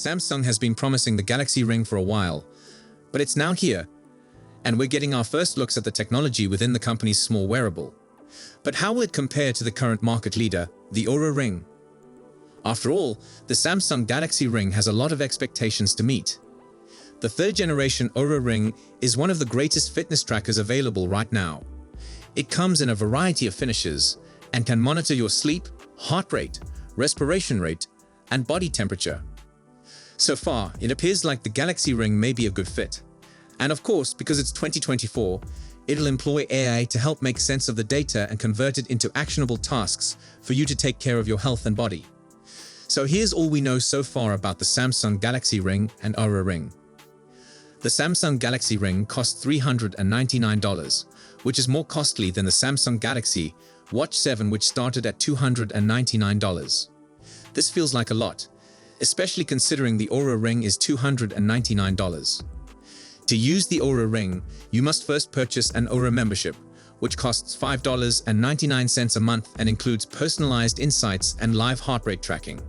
Samsung has been promising the Galaxy Ring for a while, but it's now here, and we're getting our first looks at the technology within the company's small wearable. But how will it compare to the current market leader, the Oura Ring? After all, the Samsung Galaxy Ring has a lot of expectations to meet. The third-generation Oura Ring is one of the greatest fitness trackers available right now. It comes in a variety of finishes and can monitor your sleep, heart rate, respiration rate, and body temperature. So far, it appears like the Galaxy Ring may be a good fit. And of course, because it's 2024, it'll employ AI to help make sense of the data and convert it into actionable tasks for you to take care of your health and body. So here's all we know so far about the Samsung Galaxy Ring and Oura Ring. The Samsung Galaxy Ring costs $399, which is more costly than the Samsung Galaxy Watch 7, which started at $299. This feels like a lot, especially considering the Oura Ring is $299. To use the Oura Ring, you must first purchase an Oura membership, which costs $5.99 a month and includes personalized insights and live heart rate tracking.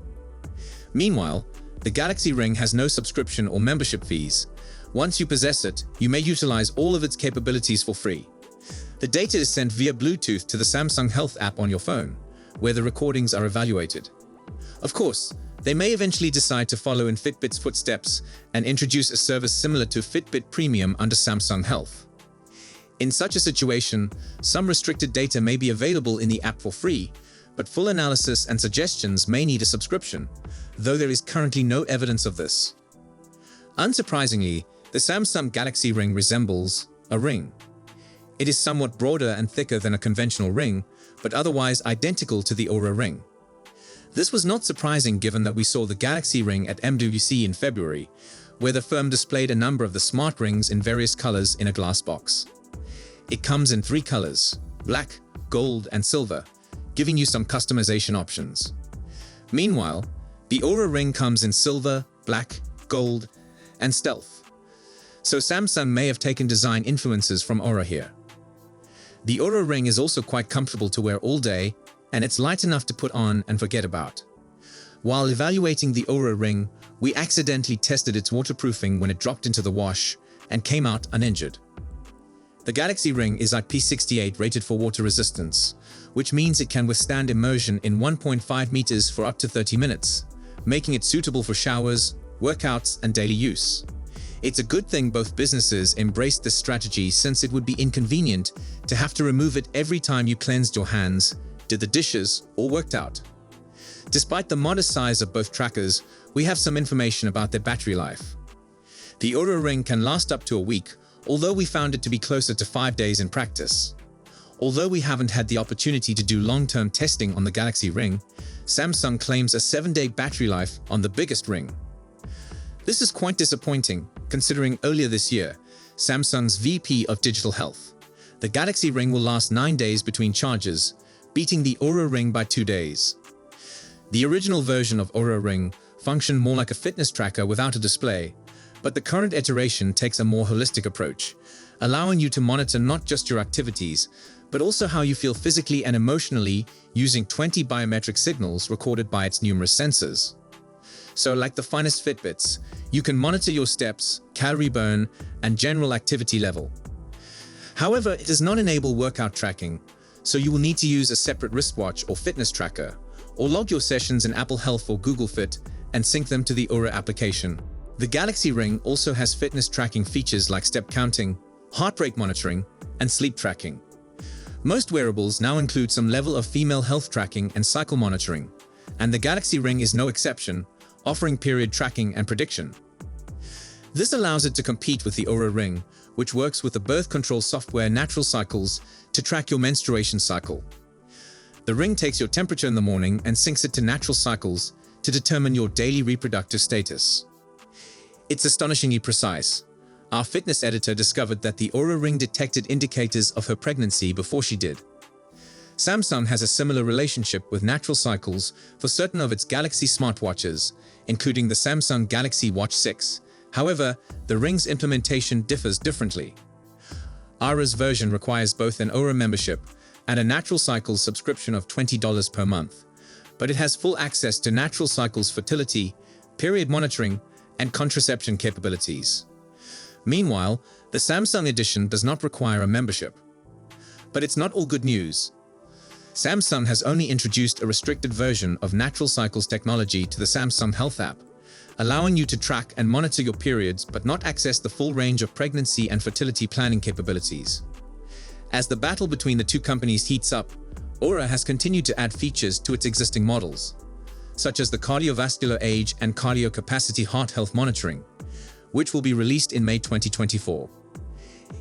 Meanwhile, the Galaxy Ring has no subscription or membership fees. Once you possess it, you may utilize all of its capabilities for free. The data is sent via Bluetooth to the Samsung Health app on your phone, where the recordings are evaluated. Of course, they may eventually decide to follow in Fitbit's footsteps and introduce a service similar to Fitbit Premium under Samsung Health. In such a situation, some restricted data may be available in the app for free, but full analysis and suggestions may need a subscription, though there is currently no evidence of this. Unsurprisingly, the Samsung Galaxy Ring resembles a ring. It is somewhat broader and thicker than a conventional ring, but otherwise identical to the Oura Ring. This was not surprising given that we saw the Galaxy Ring at MWC in February, where the firm displayed a number of the smart rings in various colors in a glass box. It comes in 3 colors: black, gold, and silver, giving you some customization options. Meanwhile, the Oura Ring comes in silver, black, gold, and stealth. So Samsung may have taken design influences from Oura here. The Oura Ring is also quite comfortable to wear all day, and it's light enough to put on and forget about. While evaluating the Oura Ring, we accidentally tested its waterproofing when it dropped into the wash and came out uninjured. The Galaxy Ring is IP68 rated for water resistance, which means it can withstand immersion in 1.5 meters for up to 30 minutes, making it suitable for showers, workouts, and daily use. It's a good thing both businesses embraced this strategy, since it would be inconvenient to have to remove it every time you cleansed your hands, did the dishes, or worked out. Despite the modest size of both trackers, we have some information about their battery life. The Oura Ring can last up to a week, although we found it to be closer to 5 days in practice. Although we haven't had the opportunity to do long-term testing on the Galaxy Ring, Samsung claims a 7-day battery life on the biggest ring. This is quite disappointing, considering earlier this year, Samsung's VP of Digital Health. The Galaxy Ring will last 9 days between charges, beating the Oura Ring by 2 days. The original version of Oura Ring functioned more like a fitness tracker without a display, but the current iteration takes a more holistic approach, allowing you to monitor not just your activities, but also how you feel physically and emotionally, using 20 biometric signals recorded by its numerous sensors. So like the finest Fitbits, you can monitor your steps, calorie burn, and general activity level. However, it does not enable workout tracking, so you will need to use a separate wristwatch or fitness tracker, or log your sessions in Apple Health or Google Fit and sync them to the Oura application. The Galaxy Ring also has fitness tracking features like step counting, heart rate monitoring, and sleep tracking. Most wearables now include some level of female health tracking and cycle monitoring, and the Galaxy Ring is no exception, offering period tracking and prediction. This allows it to compete with the Oura Ring, which works with the birth control software Natural Cycles to track your menstruation cycle. The ring takes your temperature in the morning and syncs it to Natural Cycles to determine your daily reproductive status. It's astonishingly precise. Our fitness editor discovered that the Oura Ring detected indicators of her pregnancy before she did. Samsung has a similar relationship with Natural Cycles for certain of its Galaxy smartwatches, including the Samsung Galaxy Watch 6. However, the Ring's implementation differs differently. Aura's version requires both an Oura membership and a Natural Cycles subscription of $20 per month, but it has full access to Natural Cycles fertility, period monitoring, and contraception capabilities. Meanwhile, the Samsung edition does not require a membership. But it's not all good news. Samsung has only introduced a restricted version of Natural Cycles technology to the Samsung Health app, allowing you to track and monitor your periods but not access the full range of pregnancy and fertility planning capabilities. As the battle between the two companies heats up, Oura has continued to add features to its existing models, such as the cardiovascular age and cardiocapacity heart health monitoring, which will be released in May 2024.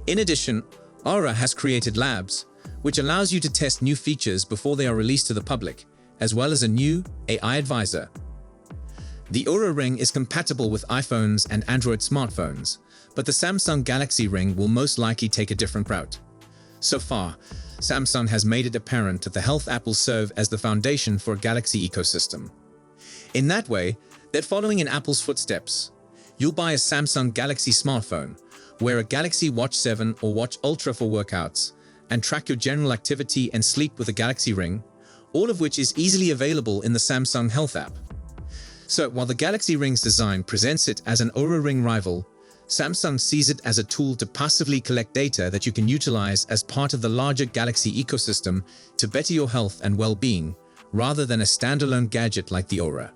In addition, Oura has created Labs, which allows you to test new features before they are released to the public, as well as a new AI advisor. The Oura Ring is compatible with iPhones and Android smartphones, but the Samsung Galaxy Ring will most likely take a different route. So far, Samsung has made it apparent that the Health app will serve as the foundation for a Galaxy ecosystem. In that way, they're following in Apple's footsteps. You'll buy a Samsung Galaxy smartphone, wear a Galaxy Watch 7 or Watch Ultra for workouts, and track your general activity and sleep with a Galaxy Ring, all of which is easily available in the Samsung Health app. So while the Galaxy Ring's design presents it as an Oura Ring rival, Samsung sees it as a tool to passively collect data that you can utilize as part of the larger Galaxy ecosystem to better your health and well-being, rather than a standalone gadget like the Oura.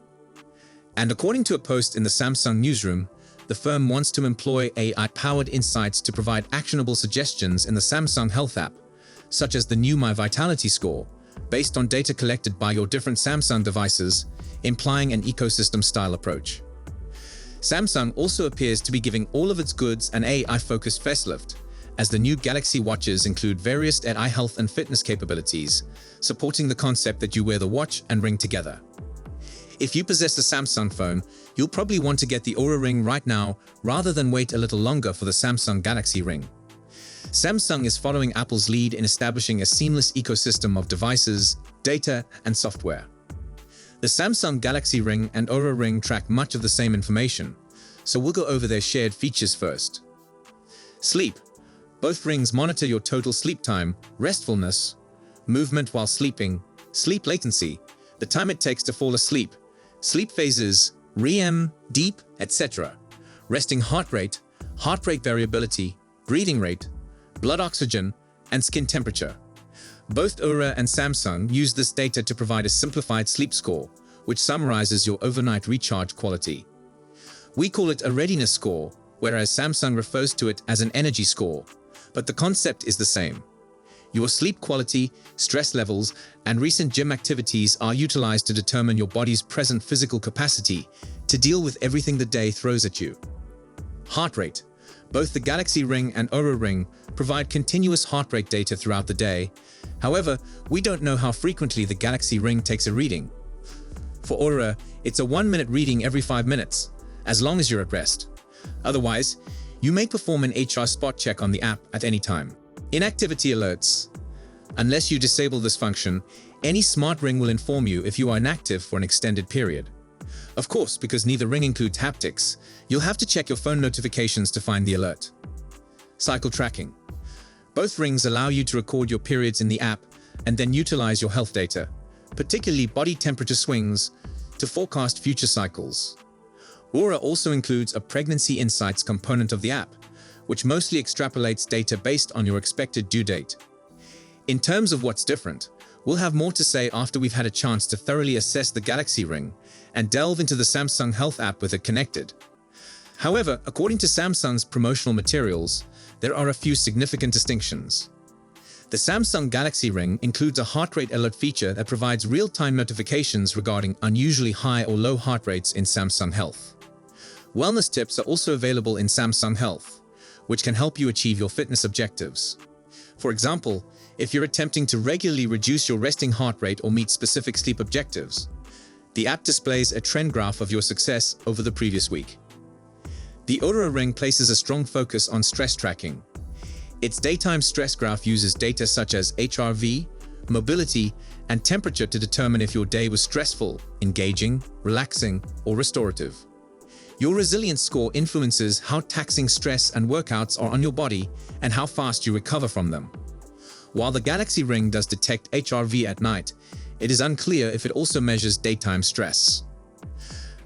And according to a post in the Samsung newsroom, the firm wants to employ AI-powered insights to provide actionable suggestions in the Samsung Health app, such as the new My Vitality score, based on data collected by your different Samsung devices, implying an ecosystem-style approach. Samsung also appears to be giving all of its goods an AI-focused facelift, as the new Galaxy Watches include various AI health and fitness capabilities, supporting the concept that you wear the watch and ring together. If you possess a Samsung phone, you'll probably want to get the Oura Ring right now rather than wait a little longer for the Samsung Galaxy Ring. Samsung is following Apple's lead in establishing a seamless ecosystem of devices, data, and software. The Samsung Galaxy Ring and Oura Ring track much of the same information, so we'll go over their shared features first. Sleep. Both rings monitor your total sleep time, restfulness, movement while sleeping, sleep latency, the time it takes to fall asleep, sleep phases, REM, deep, etc., resting heart rate variability, breathing rate, blood oxygen, and skin temperature. Both Oura and Samsung use this data to provide a simplified sleep score, which summarizes your overnight recharge quality. We call it a readiness score, whereas Samsung refers to it as an energy score, but the concept is the same. Your sleep quality, stress levels, and recent gym activities are utilized to determine your body's present physical capacity to deal with everything the day throws at you. Heart rate. Both the Galaxy Ring and Oura Ring provide continuous heart rate data throughout the day. However, we don't know how frequently the Galaxy Ring takes a reading. For Oura, it's a 1-minute reading every 5 minutes, as long as you're at rest. Otherwise, you may perform an HR spot check on the app at any time. Inactivity alerts. Unless you disable this function, any smart ring will inform you if you are inactive for an extended period. Of course, because neither ring includes haptics, you'll have to check your phone notifications to find the alert. Cycle tracking. Both rings allow you to record your periods in the app and then utilize your health data, particularly body temperature swings, to forecast future cycles. Oura also includes a pregnancy insights component of the app, which mostly extrapolates data based on your expected due date. In terms of what's different, we'll have more to say after we've had a chance to thoroughly assess the Galaxy Ring and delve into the Samsung Health app with it connected. However, according to Samsung's promotional materials, there are a few significant distinctions. The Samsung Galaxy Ring includes a heart rate alert feature that provides real-time notifications regarding unusually high or low heart rates in Samsung Health. Wellness tips are also available in Samsung Health, which can help you achieve your fitness objectives. For example, if you're attempting to regularly reduce your resting heart rate or meet specific sleep objectives, the app displays a trend graph of your success over the previous week. The Oura Ring places a strong focus on stress tracking. Its daytime stress graph uses data such as HRV, mobility, and temperature to determine if your day was stressful, engaging, relaxing, or restorative. Your resilience score influences how taxing stress and workouts are on your body and how fast you recover from them. While the Galaxy Ring does detect HRV at night, it is unclear if it also measures daytime stress.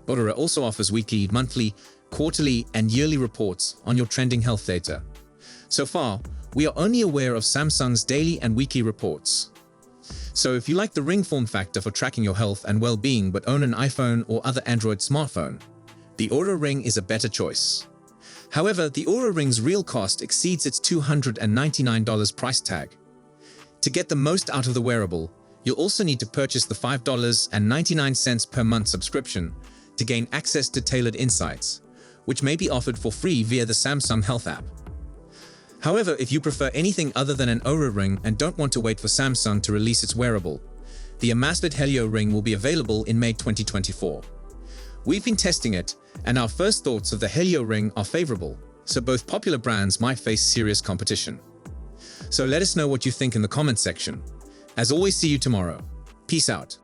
Oura also offers weekly, monthly, quarterly, and yearly reports on your trending health data. So far, we are only aware of Samsung's daily and weekly reports. So if you like the Ring form factor for tracking your health and well-being but own an iPhone or other Android smartphone, the Oura Ring is a better choice. However, the Oura Ring's real cost exceeds its $299 price tag. To get the most out of the wearable, you'll also need to purchase the $5.99 per month subscription to gain access to tailored insights, which may be offered for free via the Samsung Health app. However, if you prefer anything other than an Oura Ring and don't want to wait for Samsung to release its wearable, the Amazfit Helio Ring will be available in May 2024. We've been testing it, and our first thoughts of the Helio Ring are favorable, so both popular brands might face serious competition. So let us know what you think in the comments section. As always, see you tomorrow. Peace out.